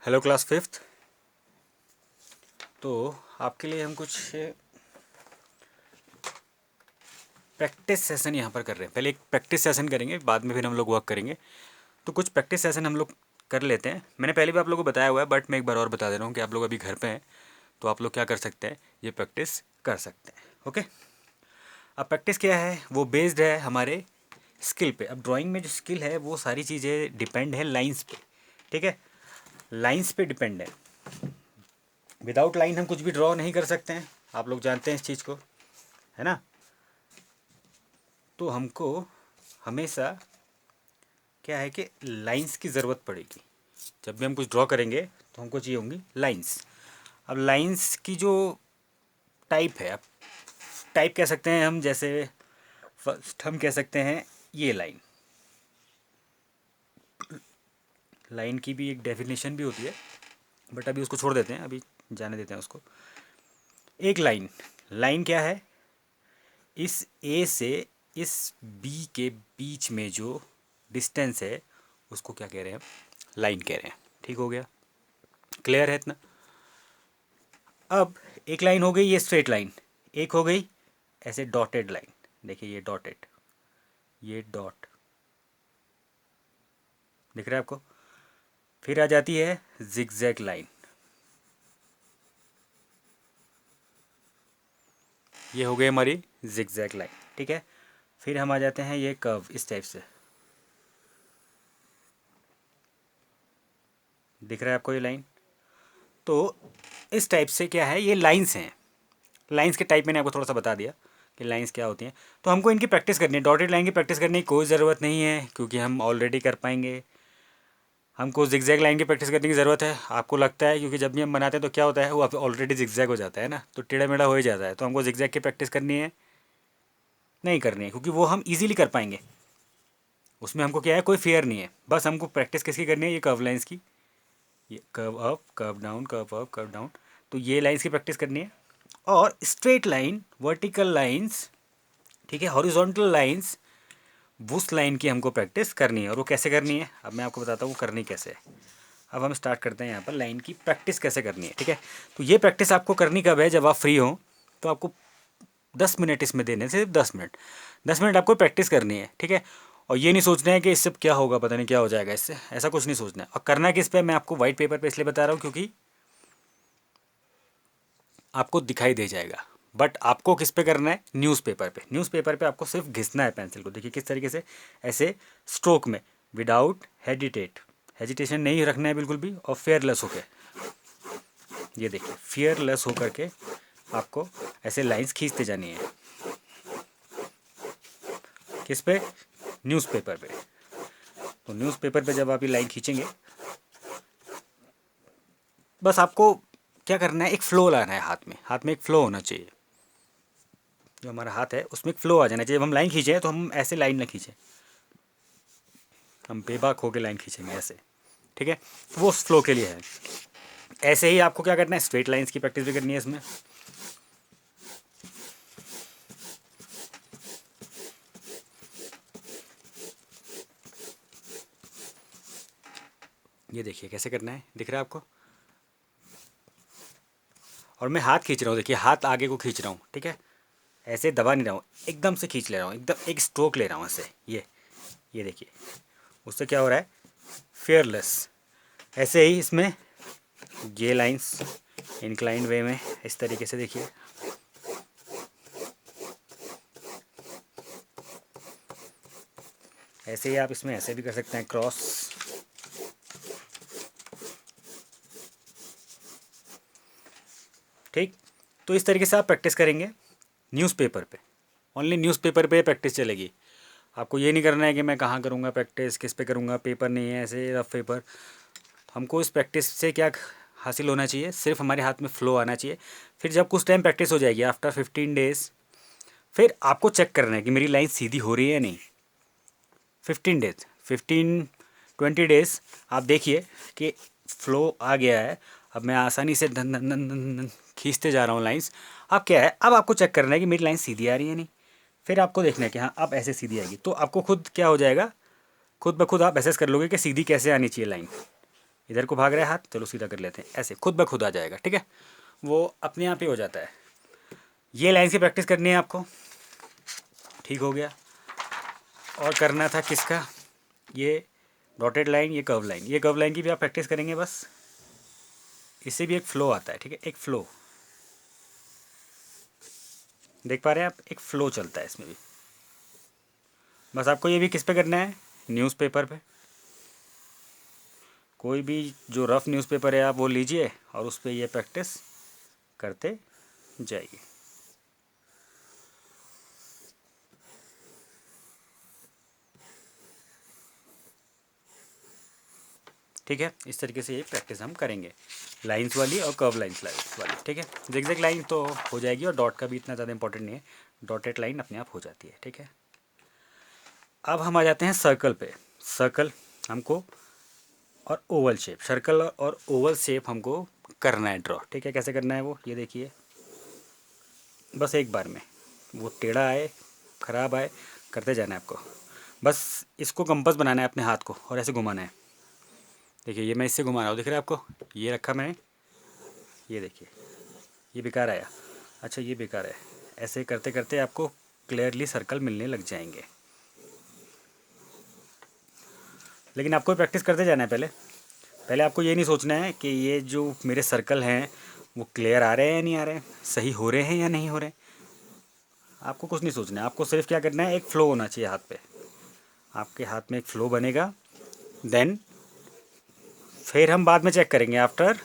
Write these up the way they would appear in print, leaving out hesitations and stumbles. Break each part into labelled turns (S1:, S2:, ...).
S1: Hello class fifth. तो आपके लिए हम कुछ प्रैक्टिस सेशन यहाँ पर कर रहे हैं। पहले एक प्रैक्टिस सेशन करेंगे, बाद में फिर हम लोग वर्क करेंगे। तो कुछ प्रैक्टिस सेशन हम लोग कर लेते हैं। मैंने पहले भी आप लोगों को बताया हुआ है, बट मैं एक बार और बता दे रहा हूँ कि आप लोग अभी घर पे हैं तो आप लोग क्या कर सकते हैं, ये प्रैक्टिस कर सकते हैं। ओके, अब प्रैक्टिस क्या है, वो बेस्ड है हमारे स्किल पे। अब ड्राइंग में जो स्किल है वो सारी चीज़ें डिपेंड है लाइंस पे। ठीक है, लाइंस पे डिपेंड है। विदाउट लाइन हम कुछ भी ड्रॉ नहीं कर सकते हैं, आप लोग जानते हैं इस चीज़ को, है ना। तो हमको हमेशा क्या है कि लाइंस की ज़रूरत पड़ेगी। जब भी हम कुछ ड्रॉ करेंगे तो हमको चाहिए होंगी लाइंस। अब लाइंस की जो टाइप है, अब टाइप कह सकते हैं हम, जैसे फर्स्ट हम कह सकते हैं ये लाइन। लाइन की भी एक डेफिनेशन भी होती है, बट अभी उसको छोड़ देते हैं, अभी जाने देते हैं उसको। एक लाइन, लाइन क्या है, इस ए से इस बी के बीच में जो डिस्टेंस है उसको क्या कह रहे हैं, लाइन कह रहे हैं। ठीक हो गया, क्लियर है इतना। अब एक लाइन हो गई ये स्ट्रेट लाइन, एक हो गई ऐसे डॉटेड लाइन। देखिए ये डॉटेड, ये डॉट दिख रहा है आपको। फिर आ जाती है जिगजैग लाइन, ये हो गई हमारी जिगजैग लाइन। ठीक है, फिर हम आ जाते हैं ये कर्व, इस टाइप से दिख रहा है आपको ये लाइन। तो इस टाइप से क्या है, ये लाइंस हैं। लाइंस के टाइप मैंने आपको थोड़ा सा बता दिया कि लाइंस क्या होती हैं। तो हमको इनकी प्रैक्टिस करनी है। डॉटेड लाइन की प्रैक्टिस करने की कोई ज़रूरत नहीं है क्योंकि हम ऑलरेडी कर पाएंगे। हमको जिगजैग लाइन की प्रैक्टिस करने की ज़रूरत है। आपको लगता है क्योंकि जब भी हम बनाते हैं तो क्या होता है, वो ऑलरेडी जिगजैग हो जाता है ना, तो टेढ़ा मेढ़ा हो ही जाता है। तो हमको जिगजैग की प्रैक्टिस करनी है, नहीं करनी है, क्योंकि वो हम ईजिली कर पाएंगे। उसमें हमको क्या है, कोई फेयर नहीं है। बस हमको प्रैक्टिस किसकी करनी है, ये कर्व लाइन्स की। ये curve up, curve down, curve up, curve down, तो ये लाइन्स की प्रैक्टिस करनी है। और स्ट्रेट लाइन, वर्टिकल लाइन्स, ठीक है, हॉरिजॉन्टल लाइन्स, उस लाइन की हमको प्रैक्टिस करनी है। और वो कैसे करनी है, अब मैं आपको बताता हूँ वो करनी कैसे है। अब हम स्टार्ट करते हैं यहाँ पर लाइन की प्रैक्टिस कैसे करनी है। ठीक है, तो ये प्रैक्टिस आपको करनी कब है, जब आप फ्री हो। तो आपको 10 मिनट इसमें देने, सिर्फ 10 मिनट, 10 मिनट आपको प्रैक्टिस करनी है। ठीक है, और ये नहीं सोचना है कि इससे क्या होगा, पता नहीं क्या हो जाएगा इससे, ऐसा कुछ नहीं सोचना है। और करना किस पे, मैं आपको वाइट पेपर पे इसलिए बता रहा हूँ क्योंकि आपको दिखाई दे जाएगा। बट आपको किस पे करना है, न्यूज़पेपर पे। न्यूज़पेपर पे आपको सिर्फ घिसना है पेंसिल को। देखिए किस तरीके से, ऐसे स्ट्रोक में, विदाउट हेजिटेट, हेजिटेशन नहीं रखना है बिल्कुल भी, और फेयरलेस होके, ये देखिए फेयरलेस होकर के आपको ऐसे लाइंस खींचते जानी है। किस पे, न्यूज़पेपर पे। तो न्यूज़पेपर पे जब आप ये लाइन खींचेंगे, बस आपको क्या करना है, एक फ़्लो लाना है हाथ में। हाथ में एक फ़्लो होना चाहिए, जो हमारा हाथ है उसमें एक फ़्लो आ जाना चाहिए। जब हम लाइन खींचें तो हम ऐसे लाइन ना खींचें, हम बेबाक होकर लाइन खींचेंगे ऐसे। ठीक है, वो उस फ्लो के लिए है। ऐसे ही आपको क्या करना है, स्ट्रेट लाइंस की प्रैक्टिस भी करनी है इसमें। ये देखिए कैसे करना है, दिख रहा है आपको। और मैं हाथ खींच रहा हूँ, देखिए हाथ आगे को खींच रहा हूँ। ठीक है, ऐसे दबा नहीं रहा हूँ, एकदम से खींच ले रहा हूँ, एकदम एक स्ट्रोक ले रहा हूँ ऐसे। ये देखिए, उससे क्या हो रहा है, फेयरलेस। ऐसे ही इसमें ये लाइंस इंक्लाइंड वे में इस तरीके से देखिए, ऐसे ही आप इसमें ऐसे भी कर सकते हैं, क्रॉस। ठीक, तो इस तरीके से आप प्रैक्टिस करेंगे न्यूज़पेपर पे। ओनली न्यूज़पेपर पे प्रैक्टिस चलेगी। आपको ये नहीं करना है कि मैं कहाँ करूँगा प्रैक्टिस, किस पे करूँगा, पेपर नहीं है ऐसे रफ पेपर। हमको इस प्रैक्टिस से क्या हासिल होना चाहिए, सिर्फ हमारे हाथ में फ़्लो आना चाहिए। फिर जब कुछ टाइम प्रैक्टिस हो जाएगी, आफ्टर 15 डेज़, फिर आपको चेक करना है कि मेरी लाइन सीधी हो रही है या नहीं। 15 डेज़, 15-20 डेज़ आप देखिए कि फ़्लो आ गया है। अब मैं आसानी से धन धन धन धन धन खींचते जा रहा हूँ लाइंस। अब क्या है, अब आपको चेक करना है कि मेरी लाइन सीधी आ रही है नहीं। फिर आपको देखना है कि हाँ अब ऐसे सीधी आएगी। तो आपको खुद क्या हो जाएगा, खुद ब खुद आप एसेस कर लोगे कि सीधी कैसे आनी चाहिए लाइन। इधर को भाग रहा है हाथ, चलो सीधा कर लेते हैं, ऐसे खुद ब खुद आ जाएगा, ठीक है, वो अपने आप ही हो जाता है। ये लाइन की प्रैक्टिस करनी है आपको, ठीक हो गया। और करना था किसका, ये डॉटेड लाइन, ये कर्व लाइन, ये कर्व लाइन की भी आप प्रैक्टिस करेंगे बस। इससे भी एक फ़्लो आता है, ठीक है, एक फ़्लो देख पा रहे हैं आप, एक फ़्लो चलता है इसमें भी। बस आपको ये भी किस पे करना है, न्यूज़पेपर पे। कोई भी जो रफ़ न्यूज़पेपर है आप वो लीजिए और उस पर ये प्रैक्टिस करते जाइए। ठीक है, इस तरीके से ये प्रैक्टिस हम करेंगे, लाइंस वाली और कर्व लाइंस वाली, ठीक है। ज़िगज़ैग लाइन तो हो जाएगी और डॉट का भी इतना ज़्यादा इंपॉर्टेंट नहीं है, डॉटेड लाइन अपने आप हो जाती है, ठीक है। अब हम आ जाते हैं सर्कल पे। सर्कल हमको और ओवल शेप, सर्कल और ओवल शेप हमको करना है ड्रॉ, ठीक है। कैसे करना है वो, ये देखिए, बस एक बार में वो टेढ़ा आए ख़राब आए करते जाना है आपको। बस इसको कंपास बनाना है अपने हाथ को और ऐसे घुमाना है। देखिए ये मैं इससे घुमा रहा हूँ, दिख रहा है आपको, ये रखा मैंने, ये देखिए ये बेकार आया, अच्छा ये बेकार है। ऐसे करते करते आपको क्लियरली सर्कल मिलने लग जाएंगे, लेकिन आपको प्रैक्टिस करते जाना है। पहले पहले आपको ये नहीं सोचना है कि ये जो मेरे सर्कल हैं वो क्लियर आ रहे हैं या नहीं आ रहे हैं, सही हो रहे हैं या नहीं हो रहे हैं। आपको कुछ नहीं सोचना है, आपको सिर्फ क्या करना है, एक फ़्लो होना चाहिए हाथ पे। आपके हाथ में एक फ़्लो बनेगा, देन फिर हम बाद में चेक करेंगे, आफ्टर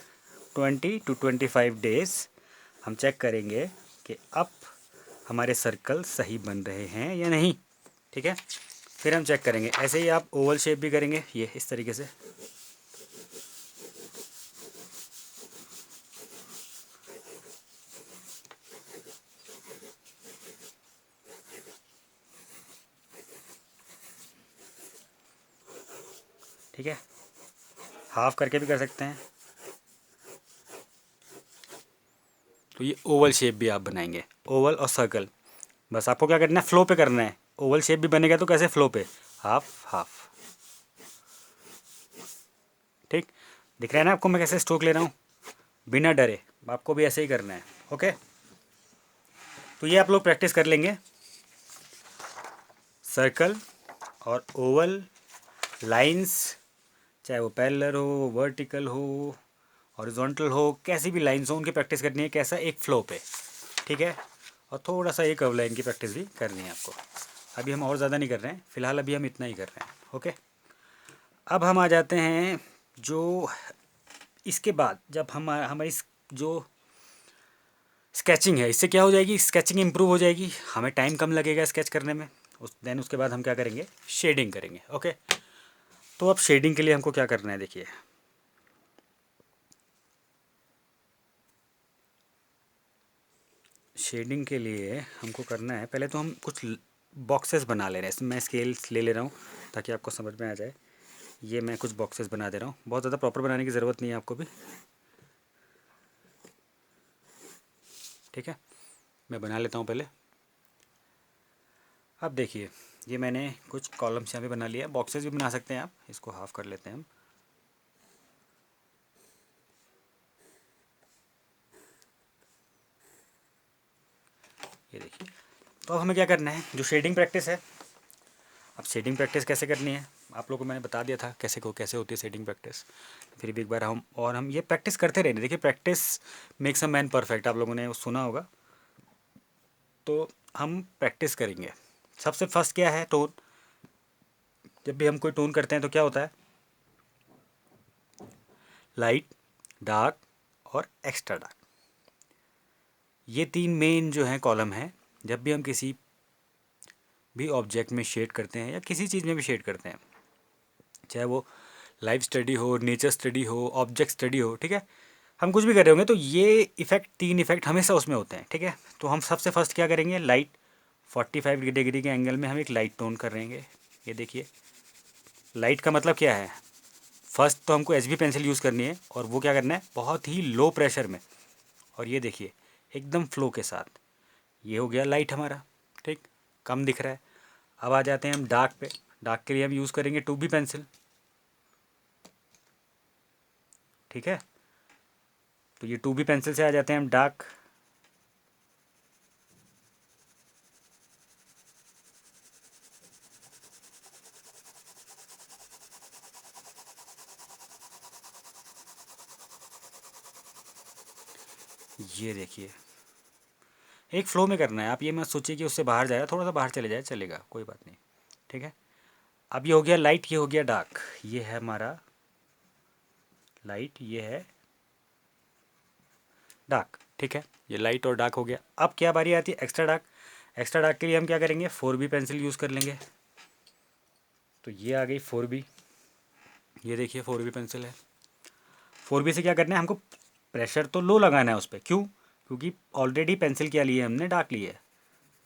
S1: 20 to 25 डेज़ हम चेक करेंगे कि अब हमारे सर्कल सही बन रहे हैं या नहीं, ठीक है। फिर हम चेक करेंगे। ऐसे ही आप ओवल शेप भी करेंगे, ये इस तरीके से। ठीक है, हाफ करके भी कर सकते हैं। तो ये ओवल शेप भी आप बनाएंगे, ओवल और सर्कल। बस आपको क्या करना है, फ्लो पे करना है। ओवल शेप भी बनेगा तो कैसे, फ्लो पे, हाफ हाफ, ठीक। दिख रहा है ना आपको मैं कैसे स्ट्रोक ले रहा हूँ, बिना डरे। आपको भी ऐसे ही करना है, ओके। तो ये आप लोग प्रैक्टिस कर लेंगे, सर्कल और ओवल लाइंस, चाहे वो पैरेलल हो, वर्टिकल हो, हॉरिजॉन्टल हो, कैसी भी लाइंस हो उनकी प्रैक्टिस करनी है, कैसा, एक फ्लो पे, ठीक है। और थोड़ा सा एक कर्व लाइन की प्रैक्टिस भी करनी है आपको। अभी हम और ज़्यादा नहीं कर रहे हैं, फ़िलहाल अभी हम इतना ही कर रहे हैं, ओके। अब हम आ जाते हैं जो इसके बाद, जब हम हमारी जो स्केचिंग है, इससे क्या हो जाएगी, स्केचिंग इम्प्रूव हो जाएगी, हमें टाइम कम लगेगा स्केच करने में। देन उसके बाद हम क्या करेंगे, शेडिंग करेंगे, ओके। तो अब शेडिंग के लिए हमको क्या करना है, देखिए शेडिंग के लिए हमको करना है, पहले तो हम कुछ बॉक्सेस बना ले रहे हैं। इसमें मैं स्केल्स ले ले रहा हूँ ताकि आपको समझ में आ जाए। ये मैं कुछ बॉक्सेस बना दे रहा हूँ, बहुत ज़्यादा प्रॉपर बनाने की ज़रूरत नहीं है आपको भी, ठीक है। मैं बना लेता हूँ पहले। अब देखिए ये मैंने कुछ कॉलम्स यहाँ पे बना लिया, बॉक्सेस भी बना सकते हैं आप। इसको हाफ कर लेते हैं हम, ये देखिए। तो अब हमें क्या करना है, जो शेडिंग प्रैक्टिस है, अब शेडिंग प्रैक्टिस कैसे करनी है आप लोगों को मैंने बता दिया था, कैसे होती है शेडिंग प्रैक्टिस। फिर भी एक बार हम ये प्रैक्टिस करते रहेंगे। देखिए practice makes a man perfect, आप लोगों ने वो सुना होगा। तो हम प्रैक्टिस करेंगे। सबसे फर्स्ट क्या है, टोन। जब भी हम कोई टोन करते हैं तो क्या होता है, लाइट, डार्क और एक्स्ट्रा डार्क, ये तीन मेन जो हैं कॉलम हैं। जब भी हम किसी भी ऑब्जेक्ट में शेड करते हैं या किसी चीज़ में भी शेड करते हैं, चाहे वो लाइफ स्टडी हो, नेचर स्टडी हो, ऑब्जेक्ट स्टडी हो, ठीक है, हम कुछ भी कर रहे होंगे तो ये इफ़ेक्ट, तीन इफ़ेक्ट हमेशा उसमें होते हैं, ठीक है। तो हम सबसे फर्स्ट क्या करेंगे, लाइट, 45 डिग्री के एंगल में हम एक लाइट टोन कर रहेंगे। ये देखिए, लाइट का मतलब क्या है, फर्स्ट तो हमको एच बी पेंसिल यूज़ करनी है और वो क्या करना है, बहुत ही लो प्रेशर में। और ये देखिए एकदम फ्लो के साथ, ये हो गया लाइट हमारा, ठीक, कम दिख रहा है। अब आ जाते हैं हम डार्क पे। डार्क के लिए हम यूज़ करेंगे 2B पेंसिल, ठीक है। तो ये 2B पेंसिल से आ जाते हैं हम डार्क। ये देखिए, एक फ्लो में करना है, आप ये मत सोचिए कि उससे बाहर जाएगा, थोड़ा सा बाहर चले जाए चलेगा, कोई बात नहीं, ठीक है। अब ये हो गया लाइट, ये हो गया डार्क, ये है हमारा लाइट, ये है डार्क, ठीक है। ये लाइट और डार्क हो गया। अब क्या बारी आती है एक्स्ट्रा डार्क। एक्स्ट्रा डार्क के लिए हम क्या करेंगे, 4B पेंसिल यूज़ कर लेंगे। तो ये आ गई 4B, ये देखिए 4B पेंसिल है। 4B से क्या करना है हमको, प्रेशर तो लो लगाना है उस पर, क्यों, क्योंकि ऑलरेडी पेंसिल क्या ली है हमने, डार्क ली है।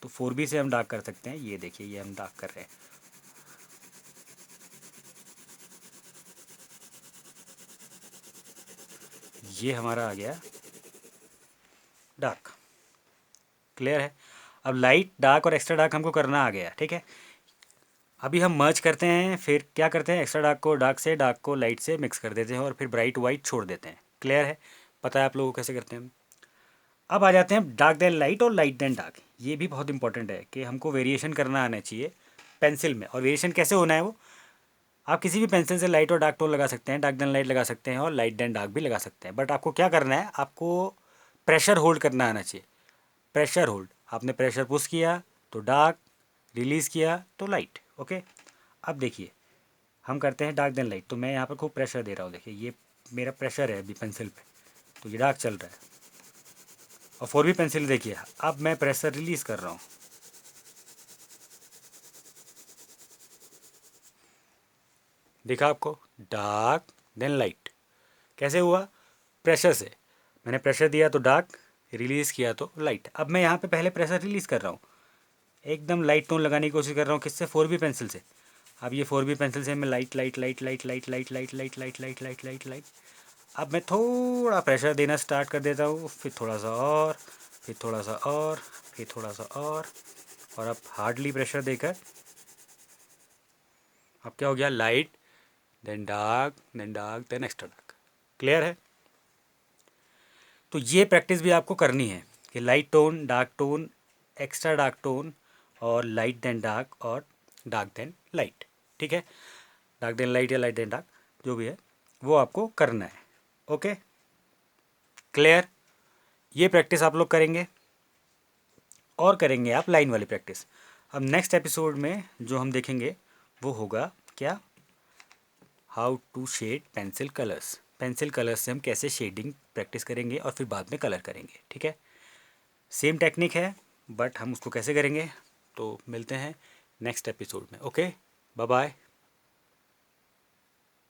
S1: तो 4B से हम डार्क कर सकते हैं, ये देखिए ये हम डार्क कर रहे हैं। ये हमारा आ गया डार्क, क्लियर है। अब लाइट डार्क और एक्स्ट्रा डार्क हमको करना आ गया, ठीक है। अभी हम मर्ज करते हैं, फिर क्या करते हैं, एक्स्ट्रा डार्क को डार्क से, डार्क को लाइट से मिक्स कर देते हैं और फिर ब्राइट वाइट छोड़ देते हैं, क्लियर है, पता है आप लोगों को कैसे करते हैं। अब आ जाते हैं डार्क देन लाइट और लाइट देन डार्क। ये भी बहुत इंपॉर्टेंट है कि हमको वेरिएशन करना आना चाहिए पेंसिल में। और वेरिएशन कैसे होना है वो, आप किसी भी पेंसिल से लाइट और डार्क टोन लगा सकते हैं, डार्क देन लाइट लगा सकते हैं और लाइट देन डार्क भी लगा सकते हैं। बट आपको क्या करना है, आपको प्रेशर होल्ड करना आना चाहिए। प्रेशर होल्ड, आपने प्रेशर पुश किया तो डार्क, रिलीज़ किया तो लाइट, ओके। अब देखिए हम करते हैं डार्क देन लाइट, तो मैं यहाँ पर खूब प्रेशर दे रहा हूँ, देखिए ये मेरा प्रेशर है अभी पेंसिल पे, तो ये डार्क चल रहा है। और 4B पेंसिल देखिए, अब मैं प्रेशर रिलीज़ कर रहा हूँ, देखा आपको, डार्क देन लाइट कैसे हुआ, प्रेशर से, मैंने प्रेशर दिया तो डार्क, रिलीज़ किया तो लाइट। अब मैं यहाँ पे पहले प्रेशर रिलीज़ कर रहा हूँ, एकदम लाइट टोन लगाने की कोशिश कर रहा हूँ, किससे, 4B पेंसिल से। अब ये 4B पेंसिल से मैं light light light light light light light light light light light light light, अब मैं थोड़ा प्रेशर देना स्टार्ट कर देता हूँ, फिर थोड़ा सा और, फिर थोड़ा सा और, फिर थोड़ा सा और अब हार्डली प्रेशर देकर, अब क्या हो गया, light then dark then extra dark, clear है। तो ये प्रैक्टिस भी आपको करनी है कि light tone, dark tone, extra dark tone और लाइट देन डार्क और डार्क देन लाइट, ठीक है। डार्क देन लाइट या लाइट देन डार्क जो भी है वो आपको करना है, ओके, क्लियर। ये प्रैक्टिस आप लोग करेंगे और करेंगे आप लाइन वाली प्रैक्टिस। अब नेक्स्ट एपिसोड में जो हम देखेंगे वो होगा क्या, how to shade pencil colours. Pencil colours से हम कैसे शेडिंग प्रैक्टिस करेंगे और फिर बाद में कलर करेंगे, ठीक है। सेम टेक्निक है बट हम उसको कैसे करेंगे, तो मिलते हैं नेक्स्ट एपिसोड में, ओके, बाय बाय।